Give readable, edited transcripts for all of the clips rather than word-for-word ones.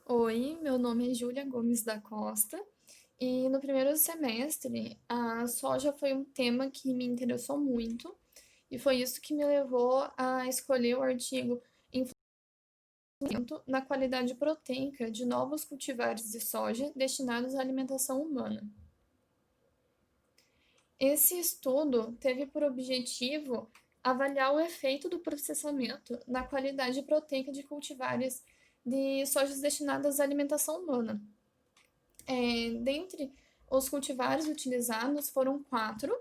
Oi, meu nome é Júlia Gomes da Costa e no primeiro semestre a soja foi um tema que me interessou muito e foi isso que me levou a escolher o artigo Influenciamento na qualidade proteica de novos cultivares de soja destinados à alimentação humana. Esse estudo teve por objetivo avaliar o efeito do processamento na qualidade proteica de cultivares de sojas destinadas à alimentação humana. Dentre os cultivares utilizados foram quatro,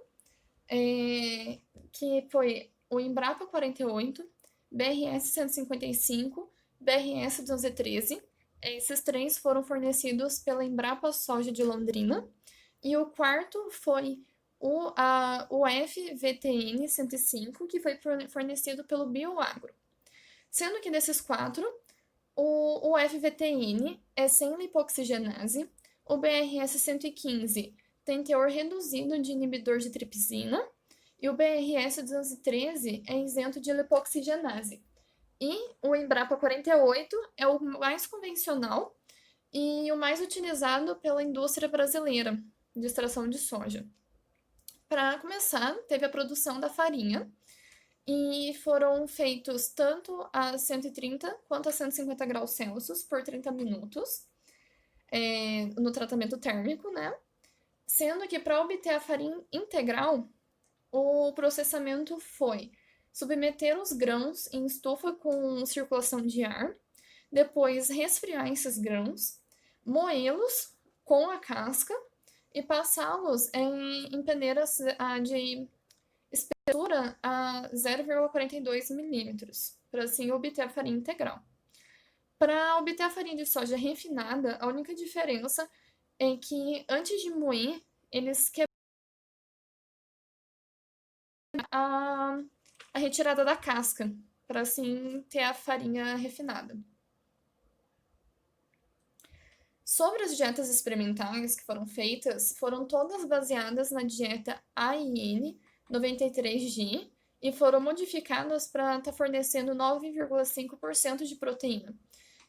que foi o Embrapa 48, BRS 155, BRS 213. Esses três foram fornecidos pela Embrapa Soja de Londrina. E o quarto foi o FVTN 105, que foi fornecido pelo Bioagro. Sendo que desses quatro, o FVTN é sem lipoxigenase, o BRS 115 tem teor reduzido de inibidor de tripsina e o BRS 213 é isento de lipoxigenase. E o Embrapa 48 é o mais convencional e o mais utilizado pela indústria brasileira de extração de soja. Para começar, teve a produção da farinha, e foram feitos tanto a 130 quanto a 150 graus Celsius por 30 minutos no tratamento térmico, né? Sendo que para obter a farinha integral, o processamento foi submeter os grãos em estufa com circulação de ar, depois resfriar esses grãos, moê-los com a casca e passá-los em peneiras de espessura a 0,42 milímetros, para assim obter a farinha integral. Para obter a farinha de soja refinada, a única diferença é que antes de moer, eles quebram a, a retirada da casca, para assim ter a farinha refinada. Sobre as dietas experimentais que foram feitas, foram todas baseadas na dieta AIN 93G e foram modificadas para estar fornecendo 9,5% de proteína,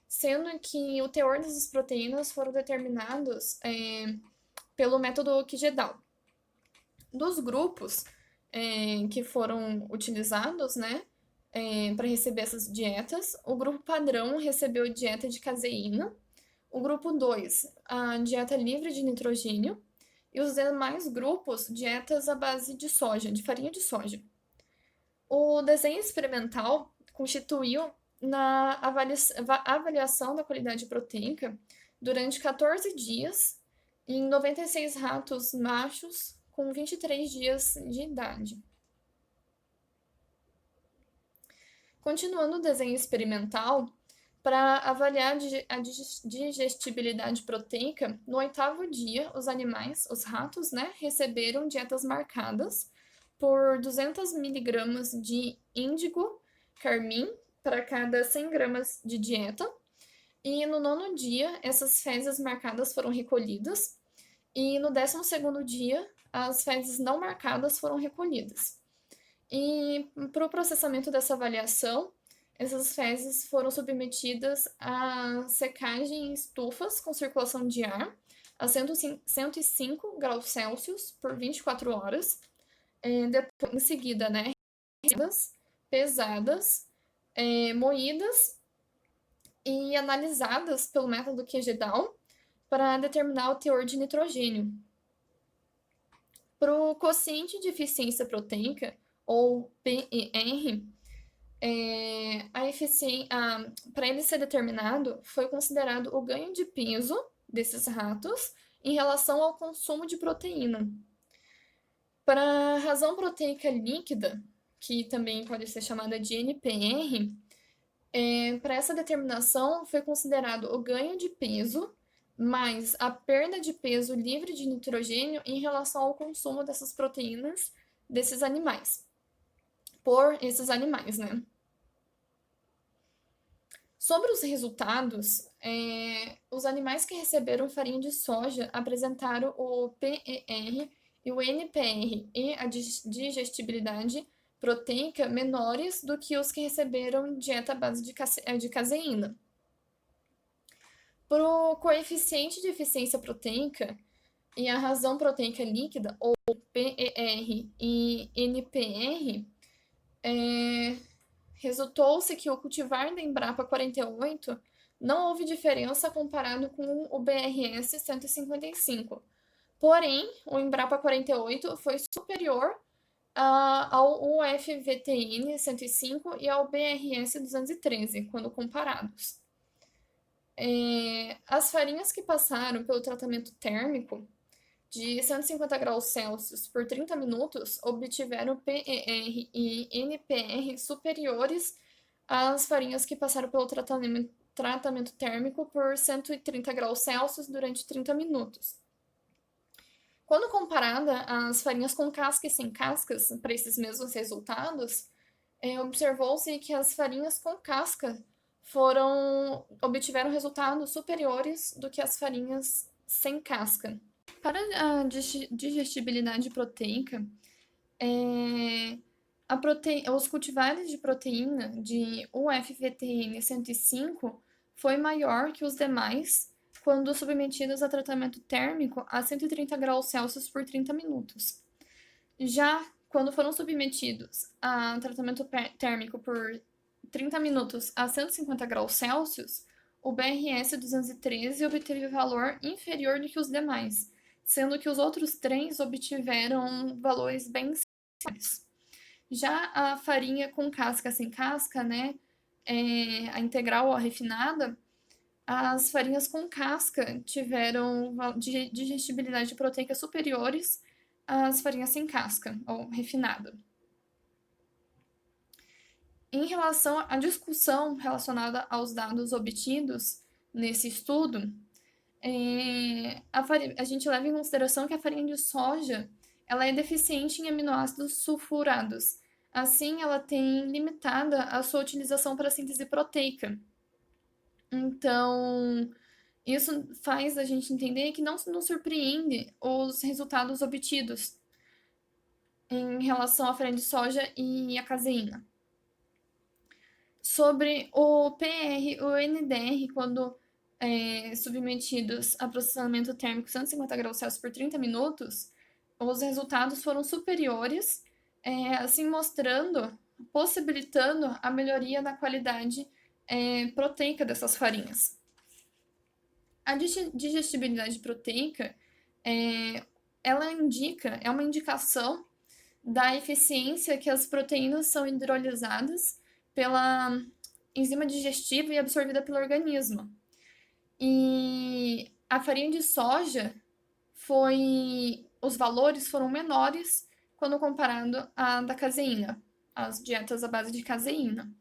sendo que o teor dessas proteínas foram determinados pelo método Kjedal. Dos grupos que foram utilizados, né, para receber essas dietas, o grupo padrão recebeu dieta de caseína, o grupo 2, a dieta livre de nitrogênio, e os demais grupos, dietas à base de soja, de farinha de soja. O desenho experimental constituiu na avaliação da qualidade proteica durante 14 dias em 96 ratos machos com 23 dias de idade. Continuando o desenho experimental, para avaliar a digestibilidade proteica, no 8º dia, os animais, os ratos, né, receberam dietas marcadas por 200 miligramas de índigo carmim para cada 100 gramas de dieta. E no 9º dia, essas fezes marcadas foram recolhidas. E no 12º dia, as fezes não marcadas foram recolhidas. E para o processamento dessa avaliação, essas fezes foram submetidas à secagem em estufas com circulação de ar a 105 graus Celsius por 24 horas. Depois, em seguida, né, pesadas, moídas e analisadas pelo método Kjedal para determinar o teor de nitrogênio. Para o quociente de eficiência proteica, ou PER, para ele ser determinado, foi considerado o ganho de peso desses ratos em relação ao consumo de proteína. Para a razão proteica líquida, que também pode ser chamada de NPR, para essa determinação foi considerado o ganho de peso mais a perda de peso livre de nitrogênio em relação ao consumo dessas proteínas desses animais, por esses animais, né? Sobre os resultados, os animais que receberam farinha de soja apresentaram o PER e o NPR e a digestibilidade proteica menores do que os que receberam dieta à base de caseína. Para o coeficiente de eficiência proteica e a razão proteica líquida, ou PER e NPR, resultou-se que o cultivar da Embrapa 48 não houve diferença comparado com o BRS 155. Porém, o Embrapa 48 foi superior ao UFVTN 105 e ao BRS 213, quando comparados. As farinhas que passaram pelo tratamento térmico de 150 graus Celsius por 30 minutos obtiveram PER e NPR superiores às farinhas que passaram pelo tratamento térmico por 130 graus Celsius durante 30 minutos. Quando comparada às farinhas com casca e sem cascas, para esses mesmos resultados, observou-se que as farinhas com casca obtiveram resultados superiores do que as farinhas sem casca. Para a digestibilidade proteica, os cultivares de proteína de UFVTN 105 foi maior que os demais quando submetidos a tratamento térmico a 130 graus Celsius por 30 minutos. Já quando foram submetidos a tratamento térmico por 30 minutos a 150 graus Celsius, o BRS 213 obteve valor inferior do que os demais, sendo que os outros três obtiveram valores bem similares. Já a farinha com casca sem casca, né, a integral ou a refinada, as farinhas com casca tiveram digestibilidade proteica superiores às farinhas sem casca ou refinada. Em relação à discussão relacionada aos dados obtidos nesse estudo, a gente leva em consideração que a farinha de soja ela é deficiente em aminoácidos sulfurados. Assim, ela tem limitada a sua utilização para a síntese proteica. Então, isso faz a gente entender que não nos surpreende os resultados obtidos em relação à farinha de soja e a caseína. Sobre o PR e o NDR, quando submetidos a processamento térmico 150 graus Celsius por 30 minutos, os resultados foram superiores, assim possibilitando a melhoria da qualidade proteica dessas farinhas. A digestibilidade proteica é uma indicação da eficiência que as proteínas são hidrolisadas pela enzima digestiva e absorvida pelo organismo. E a farinha de soja os valores foram menores quando comparado à da caseína, as dietas à base de caseína.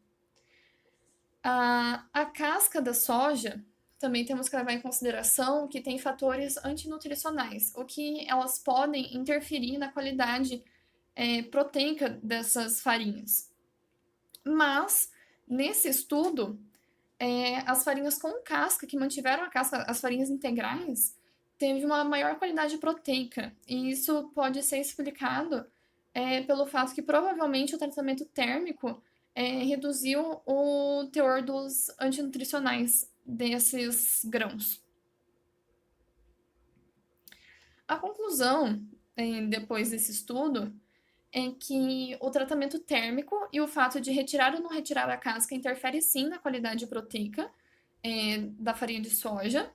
A casca da soja também temos que levar em consideração que tem fatores antinutricionais, o que elas podem interferir na qualidade proteica dessas farinhas. Mas, nesse estudo, as farinhas com casca, que mantiveram a casca, as farinhas integrais, teve uma maior qualidade proteica. E isso pode ser explicado pelo fato que provavelmente o tratamento térmico reduziu o teor dos antinutricionais desses grãos. A conclusão, depois desse estudo, é que o tratamento térmico e o fato de retirar ou não retirar a casca interfere sim na qualidade proteica da farinha de soja,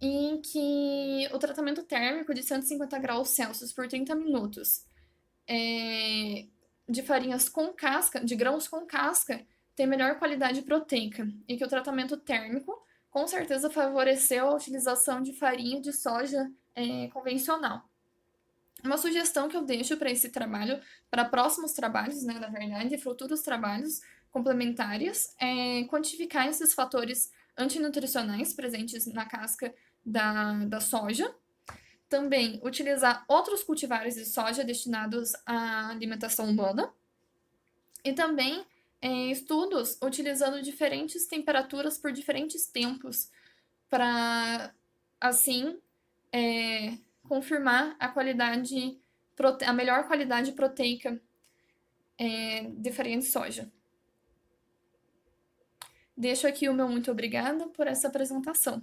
e que o tratamento térmico de 150 graus Celsius por 30 minutos de farinhas com casca, de grãos com casca, tem melhor qualidade proteica, e que o tratamento térmico com certeza favoreceu a utilização de farinha de soja convencional. Uma sugestão que eu deixo para esse trabalho, para próximos trabalhos, né, na verdade, futuros trabalhos complementares, é quantificar esses fatores antinutricionais presentes na casca da soja. Também utilizar outros cultivares de soja destinados à alimentação humana. E também estudos utilizando diferentes temperaturas por diferentes tempos, para, assim, confirmar a melhor qualidade proteica de farinha de soja. Deixo aqui o meu muito obrigada por essa apresentação.